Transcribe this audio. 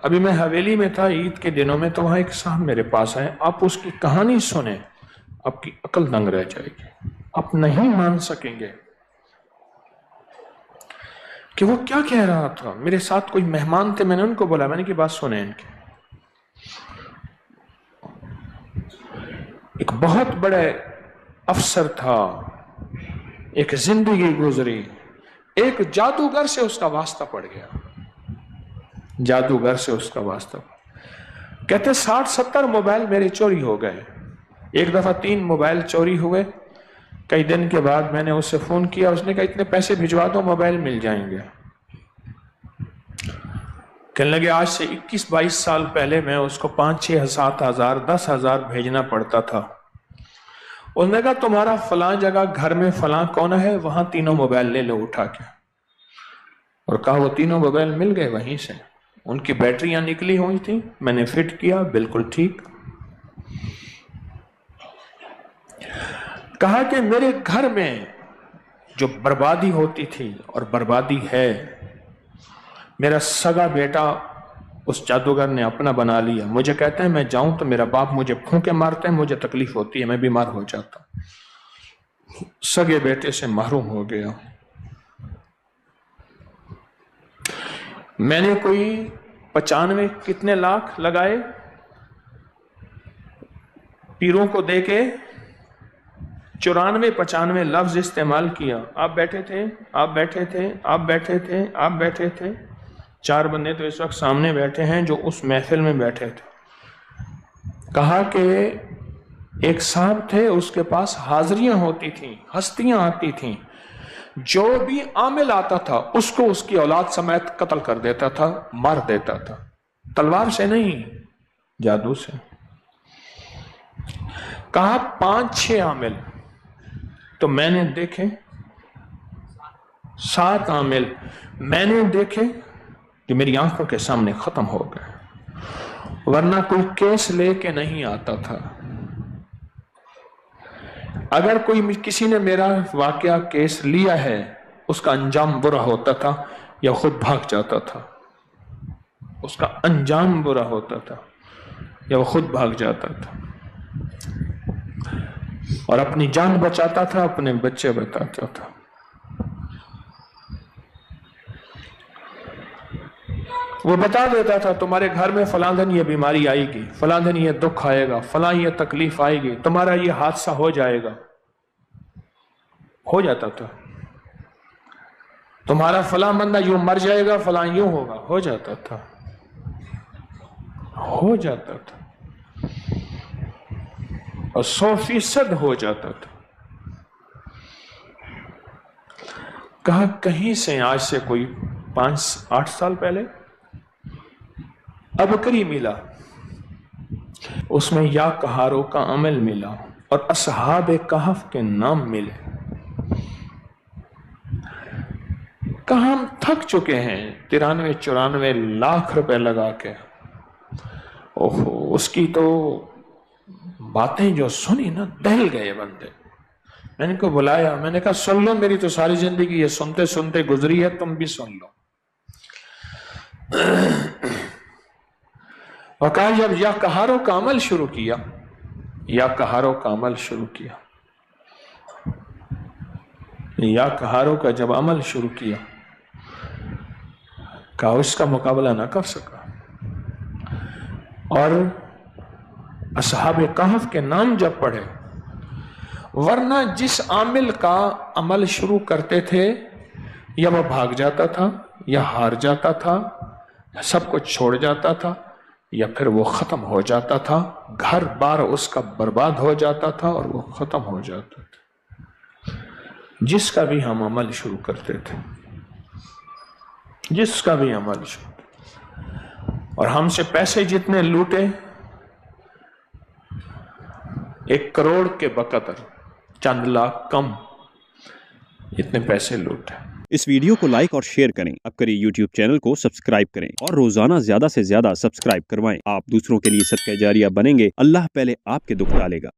ابھی میں حویلی میں تھا عید کے دنوں میں، تو وہاں ایک صاحب میرے پاس آئے، آپ اس کی کہانی سنیں آپ کی عقل دنگ رہ جائے گی، آپ نہیں مان سکیں گے کہ وہ کیا کہہ رہا تھا۔ میرے ساتھ کوئی مہمان تھے، میں نے ان کو بولا، میں نے کی بات سنیں ان کی۔ ایک بہت بڑے افسر تھا، ایک زندگی گزری، ایک جادوگر سے اس کا واسطہ پڑ گیا، جادوگر سے اس کا واسطہ۔ کہتے 60-70 موبائل میرے چوری ہو گئے، ایک دفعہ 3 موبائل چوری ہوئے۔ کئی دن کے بعد میں نے اس سے فون کیا، اس نے کہا اتنے پیسے بھجوا دو موبائل مل جائیں گے۔ کہنے لگے آج سے 21-22 سال پہلے میں اس کو 5-6 7 ہزار 10 ہزار بھیجنا پڑتا تھا۔ اس نے کہا تمہارا فلاں جگہ گھر میں فلاں کونا ہے، وہاں 3 موبائل لے لو اٹھا کے، اور کہا وہ 3 موبائل مل گئے وہیں سے، ان کی بیٹریاں نکلی ہوئی تھیں، میں نے فٹ کیا، بالکل ٹھیک۔ کہا کہ میرے گھر میں جو بربادی ہوتی تھی اور بربادی ہے، میرا سگا بیٹا اس جادوگر نے اپنا بنا لیا۔ مجھے کہتے ہیں میں جاؤں تو میرا باپ مجھے پھونکے مارتے ہیں، مجھے تکلیف ہوتی ہے، میں بیمار ہو جاتا ہوں، سگے بیٹے سے محروم ہو گیا۔ میں نے کوئی 95 کتنے لاکھ لگائے، پیروں کو دے کے 94-95 لفظ استعمال کیا۔ آپ بیٹھے تھے، آپ بیٹھے تھے، آپ بیٹھے تھے، آپ بیٹھے تھے، 4 بندے تو اس وقت سامنے بیٹھے ہیں جو اس محفل میں بیٹھے تھے۔ کہا کہ ایک صاحب تھے، اس کے پاس حاضریاں ہوتی تھیں، ہستیاں آتی تھیں، جو بھی عامل آتا تھا اس کو اس کی اولاد سمیت قتل کر دیتا تھا، مار دیتا تھا، تلوار سے نہیں، جادو سے۔ کہا 5-6 عامل تو میں نے دیکھے، 7 عامل میں نے دیکھے کہ میری آنکھوں کے سامنے ختم ہو گئے، ورنہ کوئی کیس لے کے نہیں آتا تھا۔ اگر کوئی کسی نے میرا واقعہ کیس لیا ہے، اس کا انجام برا ہوتا تھا یا خود بھاگ جاتا تھا، اس کا انجام برا ہوتا تھا یا وہ خود بھاگ جاتا تھا، اور اپنی جان بچاتا تھا، اپنے بچے بچاتا تھا۔ وہ بتا دیتا تھا تمہارے گھر میں فلاں دن یہ بیماری آئے گی، فلاں دن یہ دکھ آئے گا، فلاں یہ تکلیف آئے گی، تمہارا یہ حادثہ ہو جائے گا، ہو جاتا تھا۔ تمہارا فلاں بندہ یوں مر جائے گا، فلاں یوں ہوگا، ہو جاتا تھا، ہو جاتا تھا، اور 100% ہو جاتا تھا۔ کہا کہیں سے آج سے کوئی 5-8 سال پہلے ابکری ملا، اس میں یا کہاروں کا عمل ملا اور اصحاب کہف کے نام ملے۔ کہا ہم تھک چکے ہیں 93-94 لاکھ روپے لگا کے، اوہو اس کی تو باتیں جو سنی نا دہل گئے بندے۔ میں نے کو بلایا، میں نے کہا سن لو، میری تو ساری زندگی یہ سنتے سنتے گزری ہے، تم بھی سن لو۔ اور کہا جب یا کہاروں کا عمل شروع کیا، یا کہاروں کا عمل شروع کیا، یا کہاروں کا جب عمل شروع کیا، کہا اس کا مقابلہ نہ کر سکا، اور اصحاب کہف کے نام جب پڑھے، ورنہ جس عامل کا عمل شروع کرتے تھے یا وہ بھاگ جاتا تھا، یا ہار جاتا تھا، سب کچھ چھوڑ جاتا تھا، یا پھر وہ ختم ہو جاتا تھا، گھر بار اس کا برباد ہو جاتا تھا اور وہ ختم ہو جاتا تھا۔ جس کا بھی ہم عمل شروع کرتے تھے، جس کا بھی عمل شروع، اور ہم سے پیسے جتنے لوٹے، 1 کروڑ کے بقدر، چند لاکھ کم، اتنے پیسے لوٹے۔ اس ویڈیو کو لائک اور شیئر کریں، اب کریے یوٹیوب چینل کو سبسکرائب کریں اور روزانہ زیادہ سے زیادہ سبسکرائب کروائیں۔ آپ دوسروں کے لیے صدقہ جاریہ بنیں گے، اللہ پہلے آپ کے دکھ ڈالے گا۔